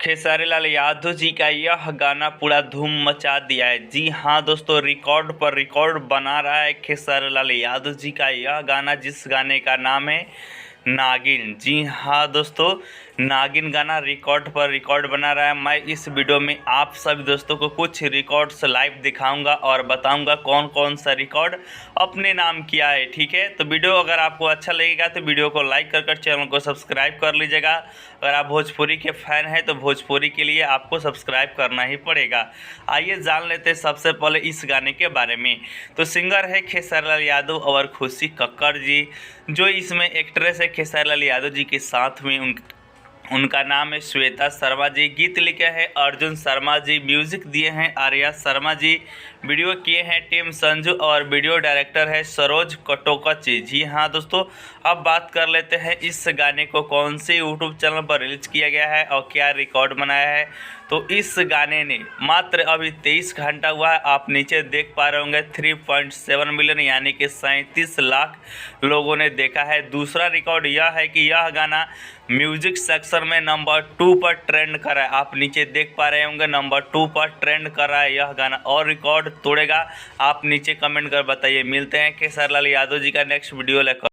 खेसारी लाल यादव जी का यह गाना पूरा धूम मचा दिया है। जी हाँ दोस्तों, रिकॉर्ड पर रिकॉर्ड बना रहा है खेसारी लाल यादव जी का यह गाना, जिस गाने का नाम है नागिन। जी हाँ दोस्तों, नागिन गाना रिकॉर्ड पर रिकॉर्ड बना रहा है। मैं इस वीडियो में आप सभी दोस्तों को कुछ रिकॉर्ड्स लाइव दिखाऊंगा और बताऊंगा कौन कौन सा रिकॉर्ड अपने नाम किया है। ठीक है, तो वीडियो अगर आपको अच्छा लगेगा तो वीडियो को लाइक कर चैनल को सब्सक्राइब कर लीजिएगा। अगर आप भोजपुरी के फैन हैं तो भोजपुरी के लिए आपको सब्सक्राइब करना ही पड़ेगा। आइए जान लेते हैं सबसे पहले इस गाने के बारे में। तो सिंगर है खेसारी लाल यादव और खुशी कक्कड़ जी, जो इसमें एक्ट्रेस है खेसारी लाल यादव जी के साथ में उनका नाम है श्वेता शर्मा जी। गीत लिखे हैं अर्जुन शर्मा जी, म्यूजिक दिए हैं आर्या शर्मा जी, वीडियो किए हैं टीम संजू और वीडियो डायरेक्टर है सरोज कटोकच जी। जी हाँ दोस्तों, अब बात कर लेते हैं इस गाने को कौन से यूट्यूब चैनल पर रिलीज किया गया है और क्या रिकॉर्ड बनाया है। तो इस गाने ने मात्र अभी 23 घंटा हुआ है। आप नीचे देख पा रहे होंगे 3.7 मिलियन यानी कि 37 लाख लोगों ने देखा है। दूसरा रिकॉर्ड यह है कि यह गाना म्यूजिक सेक्शन में नंबर 2 पर ट्रेंड कर रहा है। आप नीचे देख पा रहे होंगे नंबर 2 पर ट्रेंड कर रहा है यह गाना, और रिकॉर्ड तोड़ेगा। आप नीचे कमेंट कर बताइए। मिलते हैं खेसारी लाल यादव जी का नेक्स्ट वीडियो लेकर।